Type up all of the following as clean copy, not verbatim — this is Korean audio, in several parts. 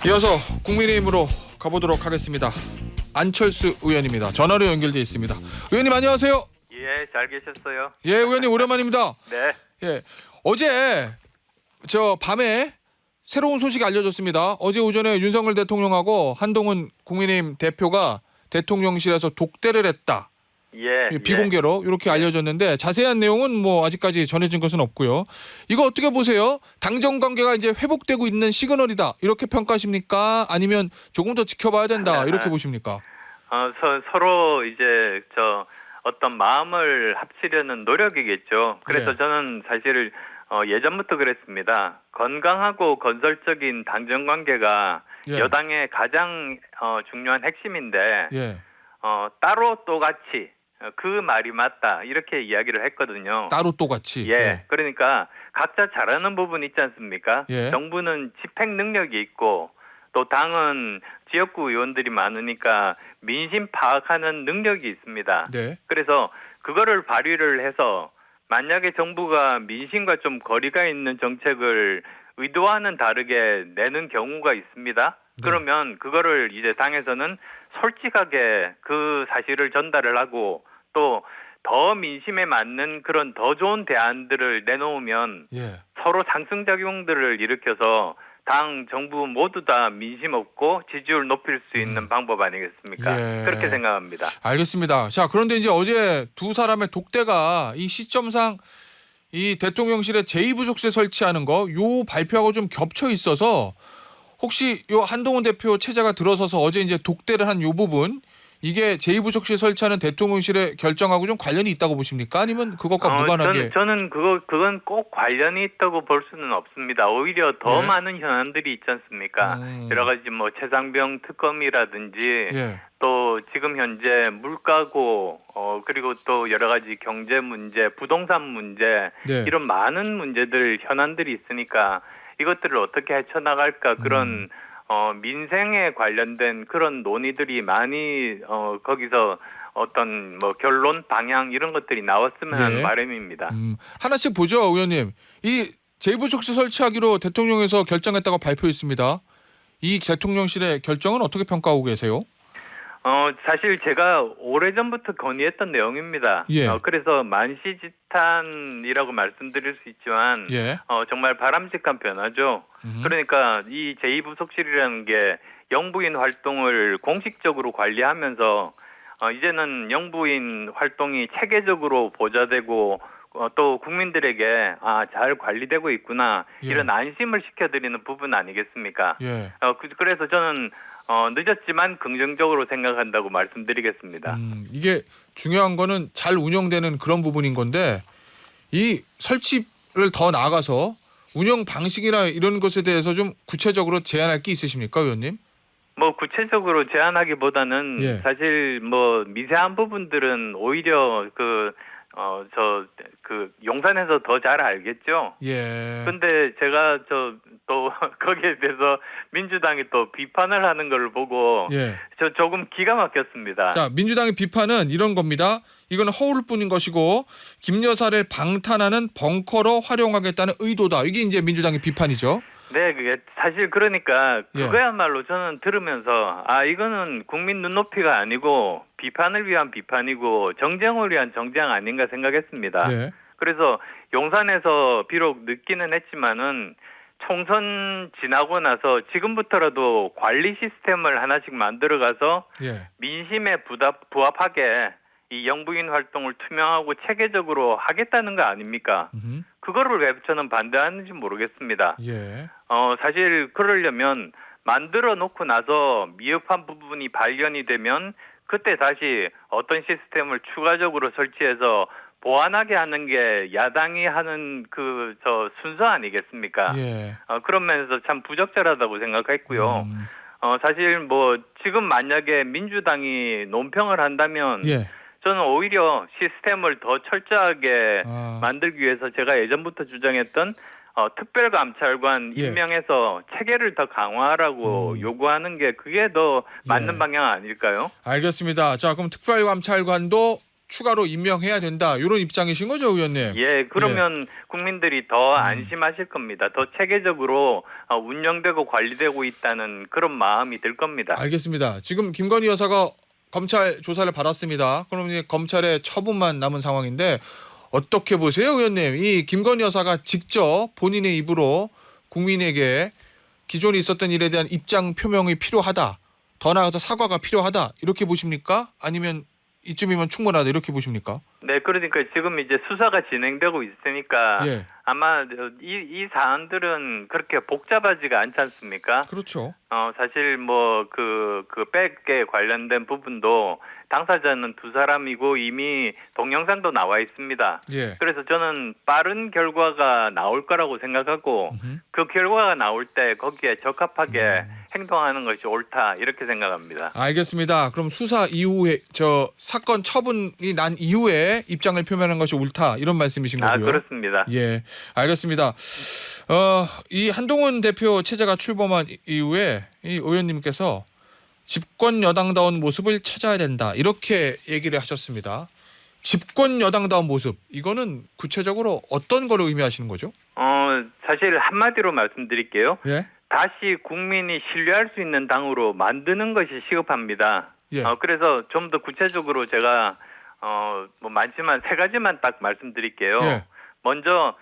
이어서 국민의힘으로 가보도록 하겠습니다. 안철수 의원입니다. 전화로 연결돼 있습니다. 의원님 안녕하세요. 예, 잘 계셨어요. 예, 의원님 오랜만입니다. 네. 예, 어제 저 밤에 새로운 소식이 알려졌습니다. 어제 오전에 윤석열 대통령하고 한동훈 국민의힘 대표가 대통령실에서 독대를 했다. 예. 비공개로 이렇게 알려졌는데 자세한 내용은 뭐 아직까지 전해진 것은 없고요. 이거 어떻게 보세요? 당정 관계가 이제 회복되고 있는 시그널이다 이렇게 평가하십니까? 아니면 조금 더 지켜봐야 된다 이렇게 보십니까? 서로 이제 어떤 마음을 합치려는 노력이겠죠. 그래서 예. 저는 사실 예전부터 그랬습니다. 건강하고 건설적인 당정 관계가 예. 여당의 가장 중요한 핵심인데 예. 따로 또 같이 그 말이 맞다 이렇게 이야기를 했거든요. 따로 또 같이. 예, 그러니까 각자 잘하는 부분 있지 않습니까? 예. 정부는 집행 능력이 있고 또 당은 지역구 의원들이 많으니까 민심 파악하는 능력이 있습니다. 네. 그래서 그거를 발휘를 해서 만약에 정부가 민심과 좀 거리가 있는 정책을 의도와는 다르게 내는 경우가 있습니다. 네. 그러면 그거를 이제 당에서는 솔직하게 그 사실을 전달을 하고 또 더 민심에 맞는 그런 더 좋은 대안들을 내놓으면 예. 서로 상승작용들을 일으켜서 당, 정부 모두 다 민심 얻고 지지율 높일 수 있는 방법 아니겠습니까? 예. 그렇게 생각합니다. 알겠습니다. 자, 그런데 이제 어제 두 사람의 독대가 이 시점상 이 대통령실에 제2부속실 설치하는 거 요 발표하고 좀 겹쳐 있어서 혹시 요 한동훈 대표 체제가 들어서서 어제 이제 독대를 한 요 부분 이게 제2부속실 설치하는 대통령실의 결정하고 좀 관련이 있다고 보십니까? 아니면 그것과 무관하게? 저는 그건 꼭 관련이 있다고 볼 수는 없습니다. 오히려 더 예. 많은 현안들이 있지 않습니까? 여러 가지 뭐 최상병 특검이라든지 예. 또 지금 현재 물가고 그리고 또 여러 가지 경제 문제, 부동산 문제 네. 이런 많은 문제들 현안들이 있으니까 이것들을 어떻게 헤쳐나갈까 그런 민생에 관련된 그런 논의들이 많이 거기서 어떤 뭐 결론 방향 이런 것들이 나왔으면 예. 하는 바람입니다. 하나씩 보죠, 의원님. 이 제2부속실 설치하기로 대통령에서 결정했다고 발표했습니다. 이 대통령실의 결정은 어떻게 평가하고 계세요? 사실 제가 오래전부터 건의했던 내용입니다. 예. 그래서 만시지탄이라고 말씀드릴 수 있지만 예. 정말 바람직한 변화죠. 그러니까 이 제2부속실이라는 게 영부인 활동을 공식적으로 관리하면서 이제는 영부인 활동이 체계적으로 보좌되고 또 국민들에게 잘 관리되고 있구나 예. 이런 안심을 시켜드리는 부분 아니겠습니까? 예. 그래서 저는 늦었지만 긍정적으로 생각한다고 말씀드리겠습니다. 이게 중요한 거는 잘 운영되는 그런 부분인 건데 이 설치를 더 나아가서 운영 방식이나 이런 것에 대해서 좀 구체적으로 제안할 게 있으십니까, 의원님? 뭐 구체적으로 제안하기보다는 예. 사실 뭐 미세한 부분들은 오히려 용산에서 더 잘 알겠죠. 예. 근데 제가 또 거기에 대해서 민주당이 또 비판을 하는 걸 보고 예. 조금 기가 막혔습니다. 자, 민주당의 비판은 이런 겁니다. 이건 허울 뿐인 것이고 김 여사를 방탄하는 벙커로 활용하겠다는 의도다. 이게 이제 민주당의 비판이죠. 네, 그게 사실 그러니까 예. 그거야말로 저는 들으면서 이거는 국민 눈높이가 아니고 비판을 위한 비판이고 정쟁을 위한 정쟁 아닌가 생각했습니다. 네. 그래서 용산에서 비록 늦기는 했지만은 총선 지나고 나서 지금부터라도 관리 시스템을 하나씩 만들어가서 예. 민심에 부합하게 이 영부인 활동을 투명하고 체계적으로 하겠다는 거 아닙니까? 그거를 왜 저는 반대하는지 모르겠습니다. 예. 사실 그러려면 만들어 놓고 나서 미흡한 부분이 발견이 되면 그때 다시 어떤 시스템을 추가적으로 설치해서 보완하게 하는 게 야당이 하는 순서 아니겠습니까? 예. 그런 면에서 참 부적절하다고 생각했고요. 사실 뭐 지금 만약에 민주당이 논평을 한다면 예. 저는 오히려 시스템을 더 철저하게 아. 만들기 위해서 제가 예전부터 주장했던 특별감찰관 예. 임명해서 체계를 더 강화하라고 요구하는 게 그게 더 맞는 예. 방향 아닐까요? 알겠습니다. 자, 그럼 특별감찰관도 추가로 임명해야 된다. 이런 입장이신 거죠, 의원님? 예, 그러면 국민들이 더 안심하실 겁니다. 더 체계적으로 운영되고 관리되고 있다는 그런 마음이 들 겁니다. 알겠습니다. 지금 김건희 여사가 검찰 조사를 받았습니다. 그럼 이제 검찰의 처분만 남은 상황인데 어떻게 보세요, 의원님? 이 김건희 여사가 직접 본인의 입으로 국민에게 기존에 있었던 일에 대한 입장 표명이 필요하다. 더 나아가서 사과가 필요하다. 이렇게 보십니까? 아니면 이쯤이면 충분하다. 이렇게 보십니까? 네, 그러니까 지금 이제 수사가 진행되고 있으니까 예. 아마 이 사안들은 그렇게 복잡하지가 않지 않습니까? 그렇죠. 사실 뭐 그 백에 관련된 부분도 당사자는 두 사람이고 이미 동영상도 나와 있습니다. 예. 그래서 저는 빠른 결과가 나올 거라고 생각하고 그 결과가 나올 때 거기에 적합하게 행동하는 것이 옳다 이렇게 생각합니다. 알겠습니다. 그럼 수사 이후에 저 사건 처분이 난 이후에 입장을 표명하는 것이 옳다 이런 말씀이신 거고요. 그렇습니다. 예, 알겠습니다. 이 한동훈 대표 체제가 출범한 이후에 이 의원님께서 집권 여당다운 모습을 찾아야 된다 이렇게 얘기를 하셨습니다. 집권 여당다운 모습 이거는 구체적으로 어떤 거를 의미하시는 거죠? 사실 한마디로 말씀드릴게요. 예, 다시 국민이 신뢰할 수 있는 당으로 만드는 것이 시급합니다. 예. 그래서 좀 더 구체적으로 제가 뭐 많지만 세 가지만 딱 말씀드릴게요. 예. 먼저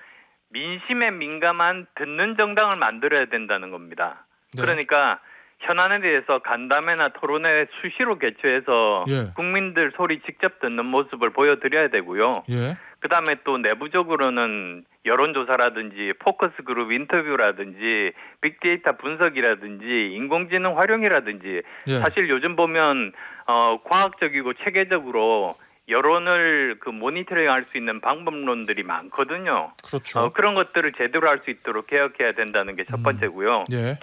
민심에 민감한 듣는 정당을 만들어야 된다는 겁니다. 네. 그러니까 현안에 대해서 간담회나 토론회 수시로 개최해서 예. 국민들 소리 직접 듣는 모습을 보여드려야 되고요. 예, 그다음에 또 내부적으로는 여론조사라든지 포커스 그룹 인터뷰라든지 빅데이터 분석이라든지 인공지능 활용이라든지 예. 사실 요즘 보면 과학적이고 체계적으로 여론을 모니터링할 수 있는 방법론들이 많거든요. 그렇죠. 그런 것들을 제대로 할 수 있도록 개혁해야 된다는 게 첫 번째고요. 예,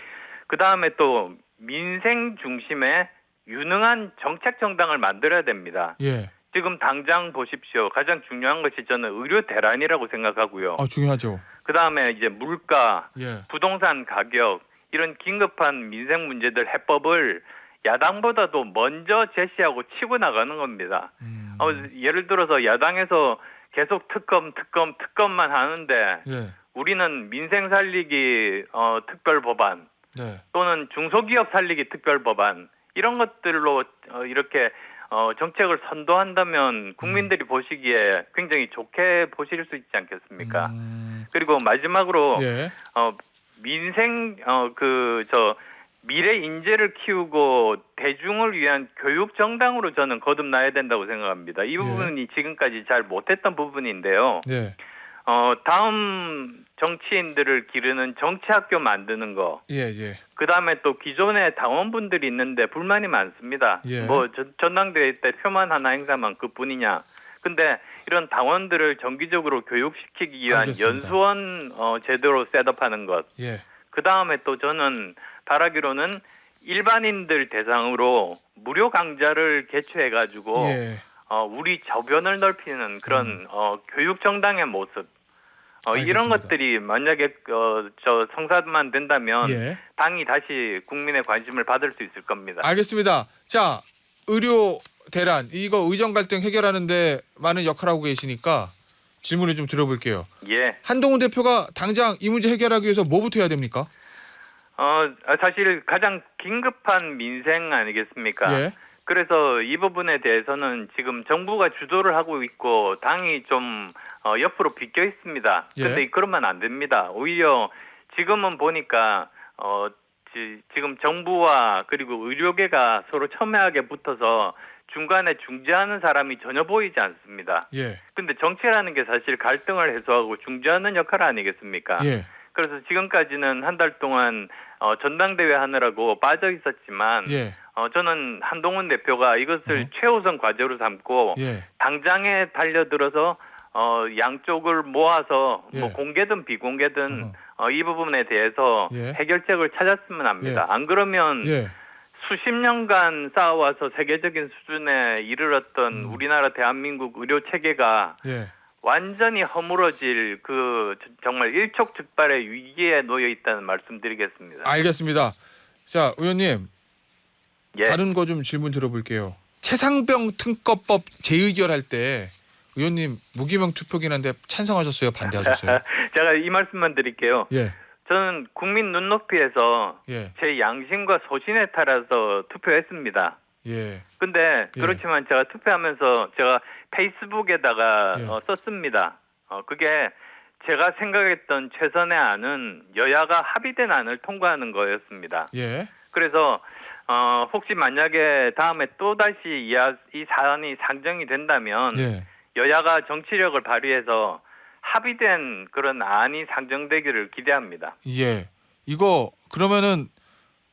그다음에 또 민생 중심의 유능한 정책 정당을 만들어야 됩니다. 예. 지금 당장 보십시오. 가장 중요한 것이 저는 의료 대란이라고 생각하고요. 중요하죠. 그다음에 이제 물가, 예, 부동산 가격 이런 긴급한 민생 문제들 해법을 야당보다도 먼저 제시하고 치고 나가는 겁니다. 예를 들어서 야당에서 계속 특검만 하는데 예, 우리는 민생 살리기 특별 법안 네, 또는 중소기업 살리기 특별 법안 이런 것들로 이렇게 정책을 선도한다면 국민들이 보시기에 굉장히 좋게 보실 수 있지 않겠습니까? 그리고 마지막으로 예, 민생 미래 인재를 키우고 대중을 위한 교육 정당으로 저는 거듭나야 된다고 생각합니다. 이 부분이 지금까지 잘 못했던 부분인데요. 예, 다음 정치인들을 기르는 정치학교 만드는 거. 예, 예. 그다음에 또 기존에 당원분들이 있는데 불만이 많습니다. 예. 뭐 전당대회 때 표만 하나 행사만 그뿐이냐. 근데 이런 당원들을 정기적으로 교육시키기 위한 알겠습니다. 연수원 제대로 셋업하는 것. 예. 그다음에 또 저는 바라기로는 일반인들 대상으로 무료 강좌를 개최해 가지고 예. 우리 저변을 넓히는 그런 교육 정당의 모습. 이런 알겠습니다. 것들이 만약에 성사만 된다면 예. 당이 다시 국민의 관심을 받을 수 있을 겁니다. 알겠습니다. 자, 의료 대란 이거 의정 갈등 해결하는데 많은 역할을 하고 계시니까 질문을 좀 드려볼게요. 예. 한동훈 대표가 당장 이 문제 해결하기 위해서 뭐부터 해야 됩니까? 사실 가장 긴급한 민생 아니겠습니까? 예. 그래서 이 부분에 대해서는 지금 정부가 주도를 하고 있고 당이 좀 옆으로 비껴 있습니다. 예. 근데 그러면 안 됩니다. 오히려 지금은 보니까 지금 정부와 그리고 의료계가 서로 첨예하게 붙어서 중간에 중재하는 사람이 전혀 보이지 않습니다. 예. 근데 정치라는 게 사실 갈등을 해소하고 중재하는 역할 아니겠습니까? 예. 그래서 지금까지는 한 달 동안 전당대회 하느라고 빠져 있었지만 예. 저는 한동훈 대표가 이것을 최우선 과제로 삼고 예. 당장에 달려들어서 양쪽을 모아서 예. 뭐 공개든 비공개든 이 부분에 대해서 예. 해결책을 찾았으면 합니다. 예. 안 그러면 예. 수십 년간 쌓아와서 세계적인 수준에 이르렀던 우리나라 대한민국 의료 체계가 예. 완전히 허물어질 정말 일촉즉발의 위기에 놓여 있다는 말씀드리겠습니다. 알겠습니다. 자, 의원님. 예. 다른 거 좀 질문 들어볼게요. 최상병 특검법 재의결할 때 의원님 무기명 투표긴 한데 찬성하셨어요? 반대하셨어요? 제가 이 말씀만 드릴게요. 예. 저는 국민 눈높이에서 예. 제 양심과 소신에 따라서 투표했습니다. 예. 근데 예. 그렇지만 제가 투표하면서 제가 페이스북에다가 예. 썼습니다. 그게 제가 생각했던 최선의 안은 여야가 합의된 안을 통과하는 거였습니다. 예. 그래서 혹시 만약에 다음에 또다시 이 사안이 상정이 된다면 예. 여야가 정치력을 발휘해서 합의된 그런 안이 상정되기를 기대합니다. 예. 이거 그러면은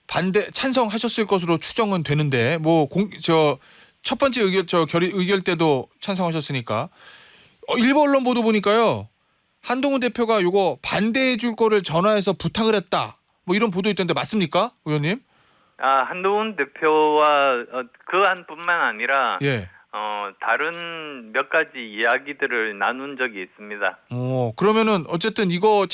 반대 찬성하셨을 것으로 추정은 되는데 뭐 첫 번째 의결 때도 찬성하셨으니까 일부 언론 보도 보니까요. 한동훈 대표가 요거 반대해 줄 거를 전화해서 부탁을 했다. 뭐 이런 보도 있던데 맞습니까? 의원님? 한동훈 대표와 그 안뿐만 아니라 예. 다른 몇 가지 이야기들을 나눈 적이 있습니다. 그러면은 어쨌든 이거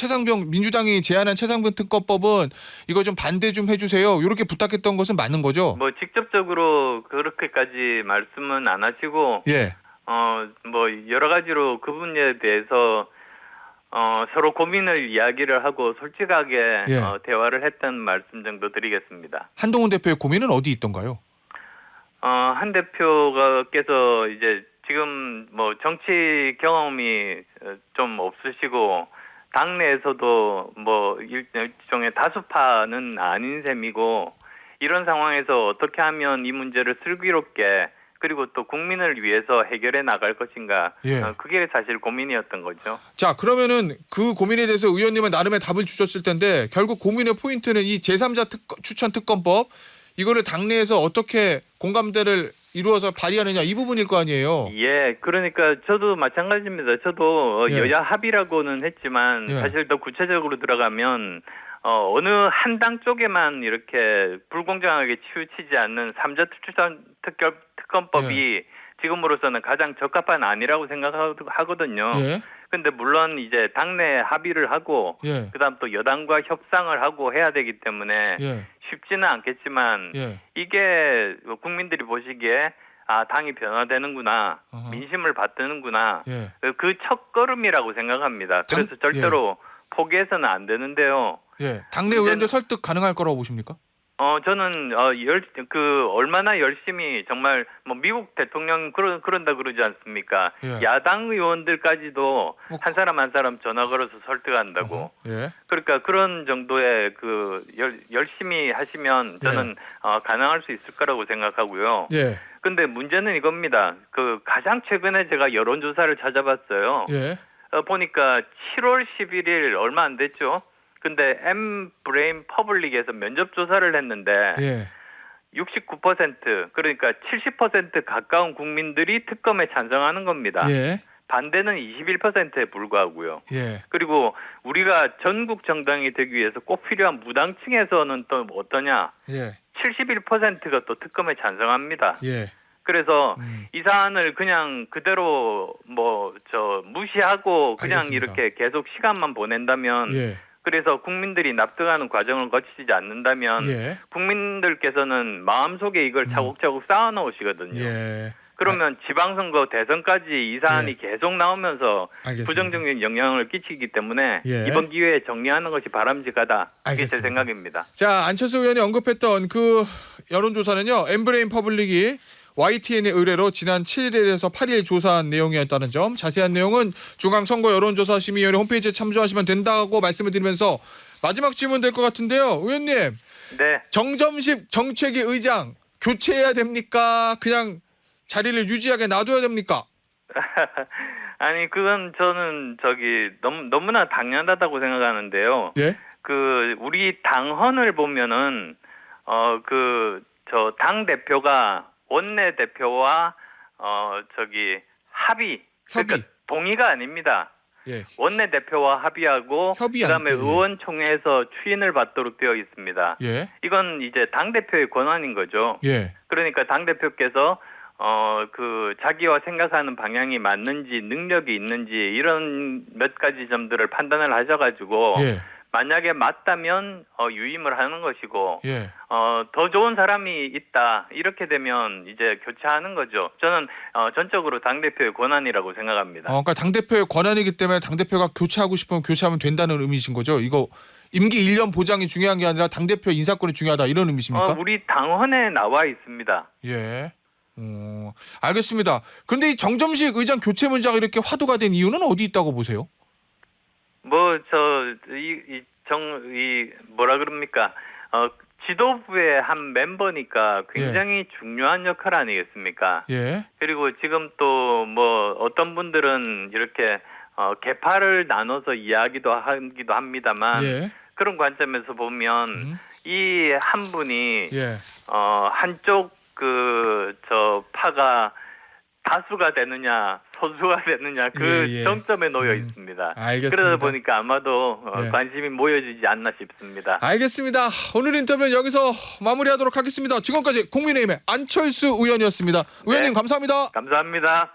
민주당이 제안한 최상병 특검법은 이거 좀 반대 좀 해주세요. 이렇게 부탁했던 것은 맞는 거죠? 뭐 직접적으로 그렇게까지 말씀은 안 하시고, 예. 뭐 여러 가지로 그 분야에 대해서 서로 고민을 이야기를 하고 솔직하게 예. 대화를 했다는 말씀 정도 드리겠습니다. 한동훈 대표의 고민은 어디 있던가요? 한 대표께서 이제 지금 뭐 정치 경험이 좀 없으시고 당내에서도 뭐 일종의 다수파는 아닌 셈이고 이런 상황에서 어떻게 하면 이 문제를 슬기롭게 그리고 또 국민을 위해서 해결해 나갈 것인가. 예. 그게 사실 고민이었던 거죠. 자, 그러면은 그 고민에 대해서 의원님은 나름의 답을 주셨을 텐데 결국 고민의 포인트는 이 제3자 추천 특검법 이거를 당내에서 어떻게 공감대를 이루어서 발의하느냐 이 부분일 거 아니에요. 예, 그러니까 저도 마찬가지입니다. 저도 예. 여야 합의라고는 했지만 예. 사실 더 구체적으로 들어가면 어느 한 당 쪽에만 이렇게 불공정하게 치우치지 않는 3자 추천 특검법이 지금으로서는 가장 적합한 안이라고 생각하거든요. 예. 근데 물론 이제 당내 합의를 하고 예. 그다음 또 여당과 협상을 하고 해야 되기 때문에 예. 쉽지는 않겠지만 예. 이게 국민들이 보시기에 당이 변화되는구나, 어허. 민심을 받드는구나, 예. 그 첫걸음이라고 생각합니다. 그래서 절대로 포기해서는 안 되는데요. 예. 당내 의원들 설득 가능할 거라고 보십니까? 저는 얼마나 열심히 정말 뭐 미국 대통령 그런다 그러지 않습니까? 예. 야당 의원들까지도 한 사람 한 사람 전화 걸어서 설득한다고. 예. 그러니까 그런 정도의 열심히 하시면 저는 가능할 수 있을 거라고 생각하고요. 예. 근데 문제는 이겁니다. 가장 최근에 제가 여론조사를 찾아봤어요. 예. 보니까 7월 11일 얼마 안 됐죠. 근데 엠브레인 퍼블릭에서 면접 조사를 했는데 예. 69% 그러니까 70% 가까운 국민들이 특검에 찬성하는 겁니다. 예. 반대는 21%에 불과하고요. 예. 그리고 우리가 전국 정당이 되기 위해서 꼭 필요한 무당층에서는 또 어떠냐? 예. 71%가 또 특검에 찬성합니다. 예. 그래서 이 사안을 그냥 그대로 무시하고 그냥 알겠습니다. 이렇게 계속 시간만 보낸다면 예. 그래서 국민들이 납득하는 과정을 거치지 않는다면 예. 국민들께서는 마음속에 이걸 차곡차곡 쌓아놓으시거든요. 예. 그러면 지방선거 대선까지 이 사안이 계속 나오면서 알겠습니다. 부정적인 영향을 끼치기 때문에 예. 이번 기회에 정리하는 것이 바람직하다. 이게 제 알겠습니다. 생각입니다. 자, 안철수 의원이 언급했던 그 여론조사는요. 엠브레인 퍼블릭이 YTN의 의뢰로 지난 7일에서 8일 조사한 내용이었다는 점, 자세한 내용은 중앙선거 여론조사심의위원회 홈페이지에 참조하시면 된다고 말씀을 드리면서 마지막 질문 될 것 같은데요. 의원님, 네. 정점식 정책위 의장 교체해야 됩니까? 그냥 자리를 유지하게 놔둬야 됩니까? 아니 그건 저는 너무나 당연하다고 생각하는데요. 예? 우리 당헌을 보면은 당 대표가 원내 대표와 합의. 그러니까 동의가 아닙니다. 예. 원내 대표와 합의하고 그다음에 의원총회에서 추인을 받도록 되어 있습니다. 예. 이건 이제 당 대표의 권한인 거죠. 예. 그러니까 당 대표께서 자기와 생각하는 방향이 맞는지 능력이 있는지 이런 몇 가지 점들을 판단을 하셔가지고 예. 만약에 맞다면 유임을 하는 것이고 예. 더 좋은 사람이 있다 이렇게 되면 이제 교체하는 거죠. 저는 전적으로 당대표의 권한이라고 생각합니다. 그러니까 당대표의 권한이기 때문에 당대표가 교체하고 싶으면 교체하면 된다는 의미신 거죠. 이거 임기 1년 보장이 중요한 게 아니라 당대표 인사권이 중요하다 이런 의미십니까? 우리 당헌에 나와 있습니다. 예. 알겠습니다. 근데 이 정점식 의장 교체 문제가 이렇게 화두가 된 이유는 어디 있다고 보세요? 뭐라 그럽니까? 지도부의 한 멤버니까 굉장히 중요한 역할 아니겠습니까? 예. 그리고 지금 또 뭐 어떤 분들은 이렇게 계파를 나눠서 이야기도 하기도 합니다만 예. 그런 관점에서 보면 이 한 분이 예. 한쪽 파가 다수가 되느냐 소수가 되느냐 그 예. 정점에 놓여 있습니다. 알겠습니다. 그러다 보니까 아마도 예. 관심이 모여지지 않나 싶습니다. 알겠습니다. 오늘 인터뷰는 여기서 마무리하도록 하겠습니다. 지금까지 국민의힘의 안철수 의원이었습니다. 의원님 감사합니다. 감사합니다.